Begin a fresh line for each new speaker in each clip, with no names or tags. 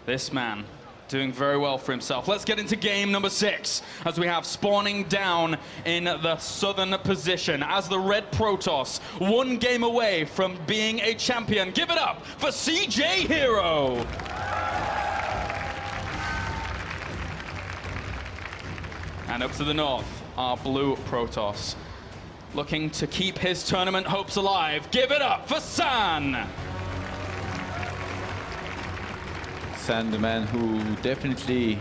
This man doing very well for himself. Let's get into game number 6 as we have spawning down in the southern position as the red Protoss, one game away from being a champion. Give it up for CJEntus. And up to the north, our blue Protoss, looking to keep his tournament hopes alive. Give it up for San.
San, the man who definitely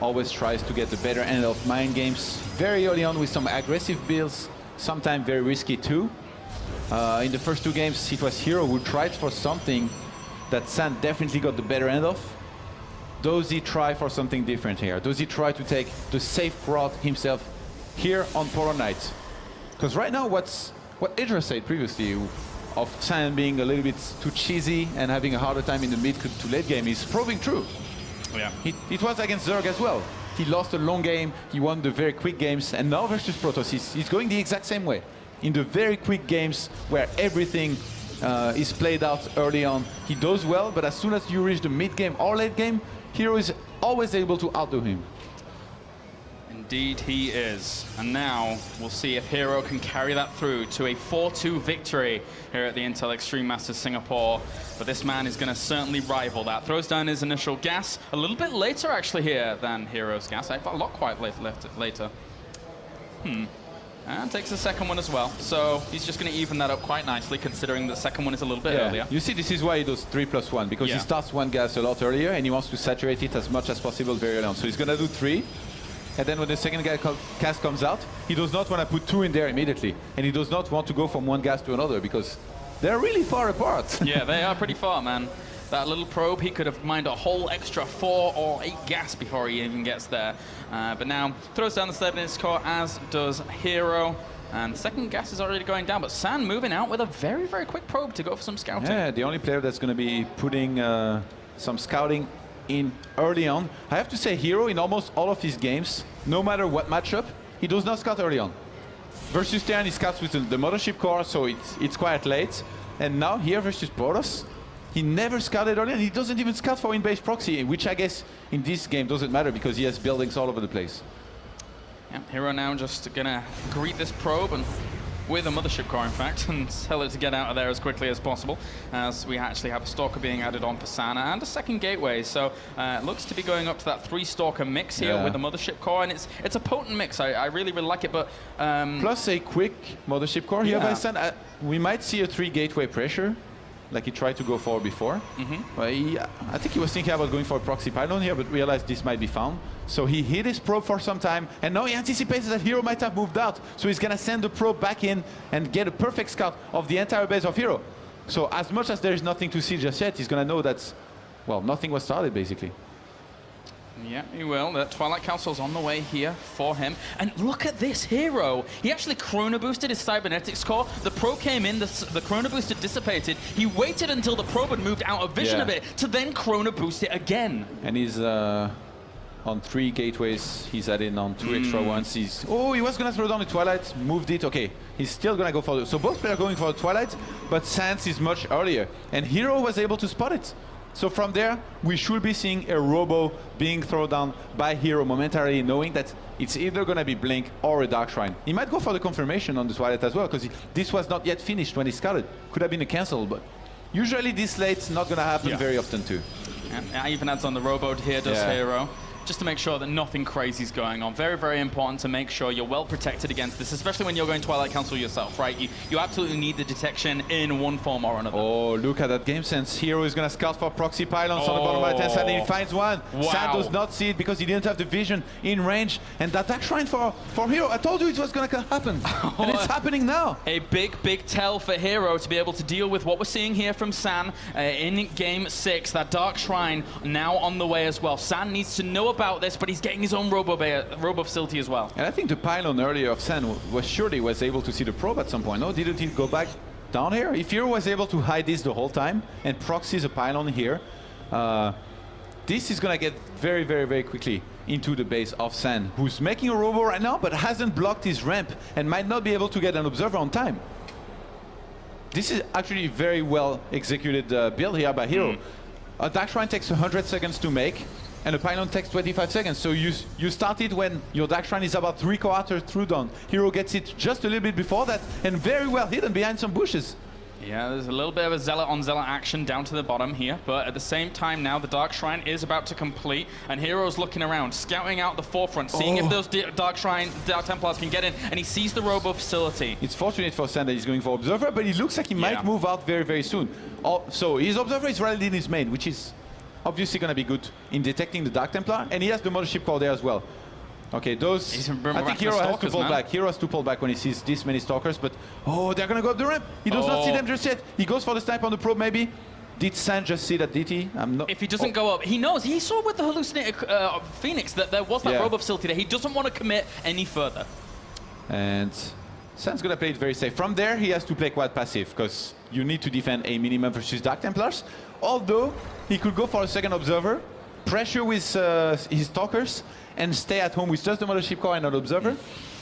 always tries to get the better end of mind games very early on with some aggressive builds, sometimes very risky too. In the first 2 games, it was herO who tried for something that San definitely got the better end of. Does he try for something different here? Does he try to take the safe route himself here on Polar Knight? Because right now, what Idra said previously, of San being a little bit too cheesy and having a harder time in the mid to late game is proving true.
Yeah.
It was against Zerg as well. He lost a long game, he won the very quick games, and now versus Protoss, he's going the exact same way. In the very quick games where everything is played out early on, he does well, but as soon as you reach the mid game or late game, herO is always able to outdo him.
Indeed he is. And now we'll see if herO can carry that through to a 4-2 victory here at the Intel Extreme Masters Singapore. But this man is going to certainly rival that. Throws down his initial gas a little bit later actually here than herO's gas. I thought a lot quite later. And takes the second one as well. So he's just going to even that up quite nicely, considering the second one is a little bit earlier.
You see, this is why he does 3+1, because he starts one gas a lot earlier and he wants to saturate it as much as possible very early on. So he's going to do 3. And then when the second gas comes out, he does not want to put 2 in there immediately. And he does not want to go from one gas to another because they're really far apart.
Yeah, they are pretty far, man. That little probe, he could have mined a whole extra 4 or 8 gas before he even gets there. But now throws down the 7-inch core, as does herO. And the second gas is already going down, but San moving out with a very, very quick probe to go for some scouting.
Yeah, the only player that's going to be putting some scouting in early on. I have to say, herO in almost all of his games, no matter what matchup, he does not scout early on. Versus Terran, he scouts with the mothership core, so it's quite late. And now here versus Protoss, he never scouted early, and he doesn't even scout for in-base proxy, which I guess in this game doesn't matter because he has buildings all over the place.
Yeah, herO now just gonna greet this probe and with a mothership core, in fact, and tell it to get out of there as quickly as possible, as we actually have a Stalker being added on for Sana and a second gateway. So it looks to be going up to that 3 Stalker mix here with the mothership core, and it's a potent mix. I really, really like it, but...
Plus a quick mothership core here by Sana. We might see a 3 gateway pressure, like he tried to go for before. I think he was thinking about going for a proxy pylon here, but realized this might be found. So he hit his probe for some time, and now he anticipates that herO might have moved out. So he's gonna send the probe back in and get a perfect scout of the entire base of herO. So as much as there is nothing to see just yet, he's gonna know that, well, nothing was started basically.
Yeah, he will. The Twilight Council's on the way here for him. And look at this herO. He actually chrono boosted his cybernetics core. The probe came in, the chrono booster dissipated. He waited until the probe had moved out of vision a bit to then chrono boost it again.
And he's on 3 gateways. He's adding on 2 extra ones. He was gonna throw down the Twilight, moved it. Okay, he's still gonna go for it. So both players are going for the Twilight, but Sans is much earlier. And herO was able to spot it. So from there, we should be seeing a Robo being thrown down by herO momentarily, knowing that it's either going to be Blink or a Dark Shrine. He might go for the confirmation on the Twilight as well, because this was not yet finished when he scouted. Could have been a cancel, but usually this late's not going to happen very often too.
And even adds on the Robo here, does herO. Just to make sure that nothing crazy is going on. Very, very important to make sure you're well protected against this, especially when you're going Twilight Council yourself, right? You absolutely need the detection in one form or another.
Oh, look at that game sense. herO is going to scout for proxy pylons on the bottom right-hand side, and he finds one. Sad does not see it because he didn't have the vision in range. And that Dark Shrine for herO, I told you it was going to happen. And it's happening now.
A big, big tell for herO to be able to deal with what we're seeing here from San in Game 6. That Dark Shrine now on the way as well. San needs to know about this, but he's getting his own Robo facility as well.
And I think the pylon earlier of San was able to see the probe at some point. No, didn't he go back down here? If herO was able to hide this the whole time and proxies a pylon here, this is gonna get very, very, very quickly into the base of San, who's making a Robo right now, but hasn't blocked his ramp and might not be able to get an observer on time. This is actually very well executed build here by herO. a Dark Shrine takes 100 seconds to make, and a pylon takes 25 seconds. So you start it when your Dark Shrine is about 3/4 through done. herO gets it just a little bit before that, and very well hidden behind some bushes.
Yeah, there's a little bit of a zealot on zealot action down to the bottom here, but at the same time now the Dark Shrine is about to complete, and herO's looking around, scouting out the forefront, seeing if those Dark Templars can get in, and he sees the Robo facility.
It's fortunate for Sen that he's going for Observer, but it looks like he might move out very, very soon. So his Observer is rallied in his main, which is obviously going to be good in detecting the Dark Templar, and he has the Mothership Core there as well. Okay, those... I think herO has to pull back. herO has to pull back when he sees this many Stalkers, but... Oh, they're going to go up the ramp. He does not see them just yet. He goes for the snipe on the probe, maybe. Did San just see that, did he? I'm not...
If he doesn't go up, he knows. He saw with the hallucinated Phoenix that there was that Robo facility there. He doesn't want to commit any further.
And San's going to play it very safe. From there, he has to play quite passive, because you need to defend a minimum versus Dark Templars. Although, he could go for a second Observer, pressure with his Stalkers, and stay at home with just the Mothership Core and an Observer.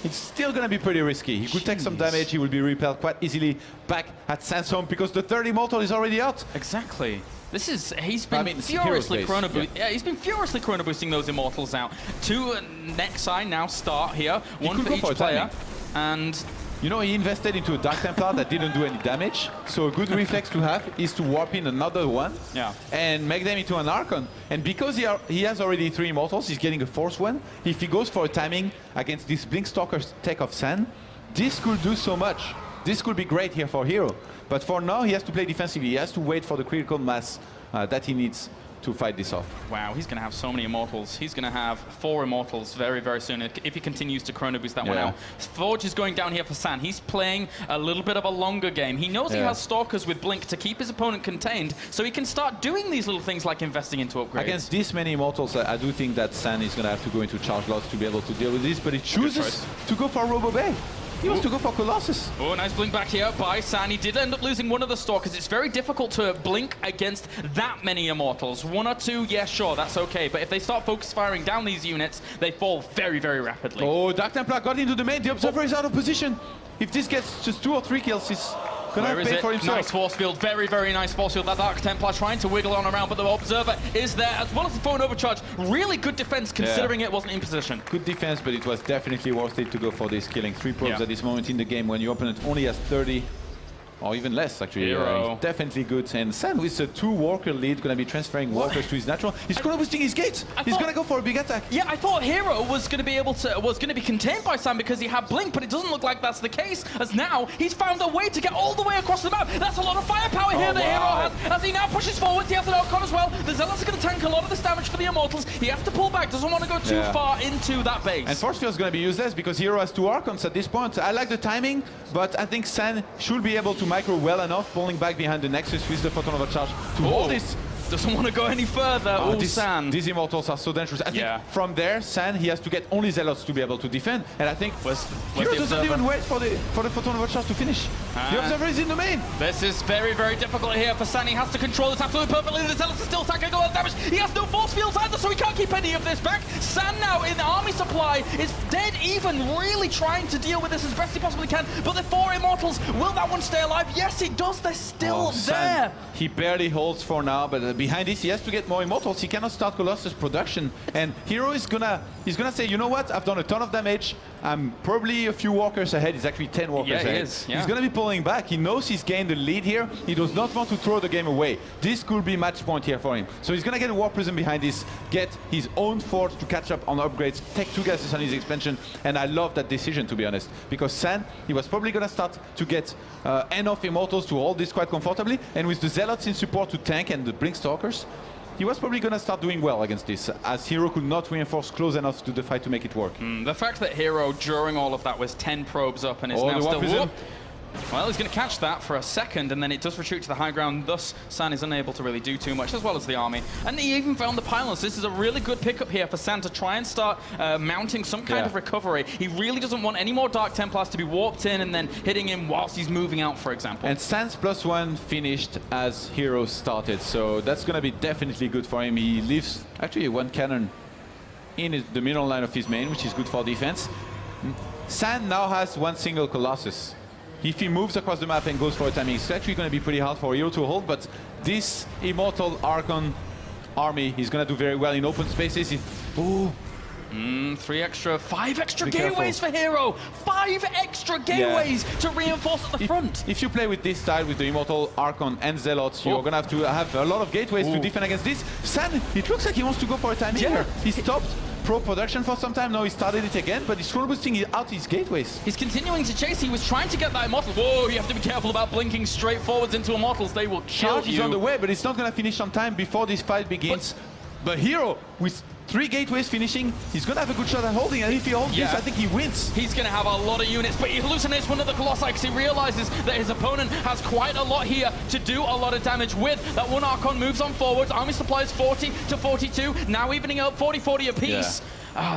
It's still going to be pretty risky. He could take some damage. He will be repelled quite easily back at San's home because the third Immortal is already out.
Exactly. This is, he's been furiously chrono he's been furiously chrono boosting those Immortals out. 2 Nexi now start here, one for each player. And
you know, he invested into a Dark Templar that didn't do any damage, so a good reflex to have is to warp in another one and make them into an Archon. And because he has already 3 Immortals, he's getting a 4th one. If he goes for a timing against this Blinkstalker tech of San, this could do so much. This could be great here for herO. But for now, he has to play defensively. He has to wait for the critical mass that he needs to fight this off.
Wow, he's going to have so many Immortals. He's going to have 4 Immortals very, very soon if he continues to chrono boost that one out. Forge is going down here for San. He's playing a little bit of a longer game. He knows he has Stalkers with Blink to keep his opponent contained, so he can start doing these little things like investing into upgrades.
Against this many Immortals, I do think that San is going to have to go into charge loss to be able to deal with this, but he chooses to go for Robo Bay. He wants to go for Colossus.
Oh, nice blink back here by San. He did end up losing one of the Stalkers. It's very difficult to blink against that many Immortals. 1 or 2, yeah, sure, that's okay. But if they start focus firing down these units, they fall very, very rapidly.
Oh, Dark Templar got into the main. The Observer is out of position. If this gets just 2 or 3 kills, he's gonna have to pay for himself.
Nice force field, very, very nice force field. That Dark Templar trying to wiggle on around, but the Observer is there, as well as the phone overcharge. Really good defense, considering it wasn't in position.
Good defense, but it was definitely worth it to go for this, killing 3 probes at this moment in the game when your opponent only has 30. Or even less, actually. Definitely good. And San, with a 2-worker lead, going to be transferring workers to his natural. He's chrono boosting his gates. He's going to go for a big attack.
Yeah, I thought herO was going to be able to, was going to be contained by San because he had Blink, but it doesn't look like that's the case, as now he's found a way to get all the way across the map. That's a lot of firepower here that herO has, as he now pushes forward. He has an Archon as well. The Zealots are going to tank a lot of this damage for the Immortals. He has to pull back, doesn't want to go too far into that base.
And Force Field is going to be useless because herO has 2 Archons at this point. I like the timing, but I think San should be able to micro well enough, pulling back behind the Nexus with the Photon Overcharge to hold this.
Doesn't want to go any further. San.
These Immortals are so dangerous. I think from there, San, he has to get only Zealots to be able to defend. And I think herO doesn't even wait for the Photon Overcharge to finish. The Observer is in the main.
This is very, very difficult here for San. He has to control this absolutely perfectly. The Zealots are still taking a lot of damage. He has no force fields either, so he can't keep any of this back. San now in the army supply is dead even, really trying to deal with this as best he possibly can. But the 4 Immortals, will that one stay alive? Yes, it does. They're still there.
He barely holds for now, but behind this, he has to get more Immortals. He cannot start Colossus production. And herO is gonna say, you know what? I've done a ton of damage. I'm probably a few walkers ahead. He's actually 10 walkers ahead. He's gonna be pulling back. He knows he's gained the lead here. He does not want to throw the game away. This could be match point here for him. So he's gonna get a War Prism behind this, get his own fort to catch up on upgrades, take 2 gases on his expansion. And I love that decision, to be honest, because San, he was probably gonna start to get enough Immortals to hold this quite comfortably. And with the Zealots in support to tank and the Blinkstalkers, he was probably going to start doing well against this, as herO could not reinforce close enough to the fight to make it work.
The fact that herO, during all of that, was 10 probes up and is now still... Well, he's going to catch that for a second, and then it does retreat to the high ground. Thus, San is unable to really do too much, as well as the army. And he even found the pylons. This is a really good pickup here for San to try and start mounting some kind of recovery. He really doesn't want any more Dark Templars to be warped in and then hitting him whilst he's moving out, for example.
And San's +1 finished as herO started, so that's going to be definitely good for him. He leaves actually 1 cannon in the middle line of his main, which is good for defense. San now has 1 single Colossus. If he moves across the map and goes for a timing, it's actually going to be pretty hard for herO to hold, but this Immortal Archon Army. He's gonna do very well in open spaces. Ooh.
5 extra
Be
gateways for herO. 5 extra gateways to reinforce at the front.
If you play with this style, with the Immortal, Archon, and Zealots, you're gonna have a lot of gateways to defend against this. San, it looks like he wants to go for a timing here. He stopped pro production for some time, now he started it again, but he's scroll boosting out his gateways.
He's continuing to chase. He was trying to get that Immortal. Whoa, you have to be careful about blinking straight forwards into Immortals. They will kill
Charge is on the way, but it's not gonna finish on time before this fight begins. But herO, with 3 gateways finishing, he's gonna have a good shot at holding, and if he holds this, I think he wins.
He's gonna have a lot of units, but he hallucinates one of the Colossi because he realizes that his opponent has quite a lot here to do a lot of damage with. That one Archon moves on forwards. Army supply is 40 to 42, now evening out 40-40 apiece.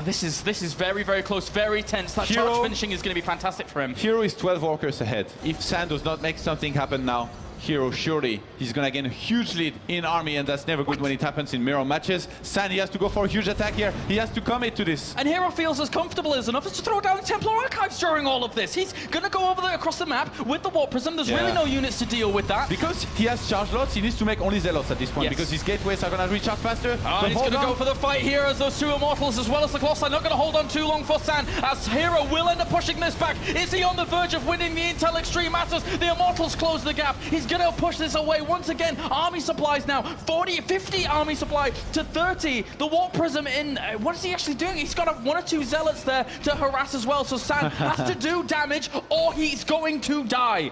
This is very, very close, very tense. That charge finishing is gonna be fantastic for him.
herO is 12 workers ahead. If San does not make something happen now, herO surely he's gonna gain a huge lead in Army, and that's never good when it happens in mirror matches. San, he has to go for a huge attack here. He has to commit to this.
And herO feels as comfortable as enough to throw down Templar Archives during all of this. He's gonna go over there across the map with the Warp Prism. There's really no units to deal with that.
Because he has charge lots, he needs to make only Zealots at this point, because his gateways are gonna recharge faster.
He's gonna go for the fight here, as those 2 Immortals as well as the Colossi not gonna hold on too long for San, as herO will end up pushing this back. Is he on the verge of winning the Intel Extreme Masters? The Immortals close the gap. He's gonna push this away once again. Army supplies now 50 army supply to 30. The Warp Prism in, what is he actually doing? He's got 1 or 2 Zealots there to harass as well, so San has to do damage or he's going to die.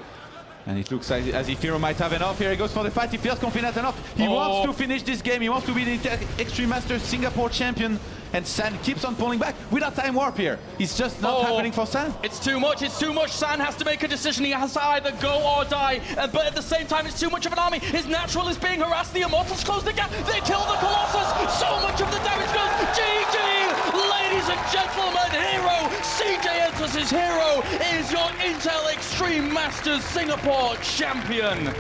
And it looks like as if herO might have enough. Here he goes for the fight. He feels confident enough. He wants to finish this game. He wants to be the Extreme Master Singapore champion. And San keeps on pulling back without time warp here. It's just not happening for San.
It's too much. It's too much. San has to make a decision. He has to either go or die. But at the same time, it's too much of an army. His natural is being harassed. The Immortals close the gap. They kill the Colossus. So much of the damage goes. GG! Ladies and gentlemen, herO, CJEntus' herO is your Intel Extreme Masters Singapore champion.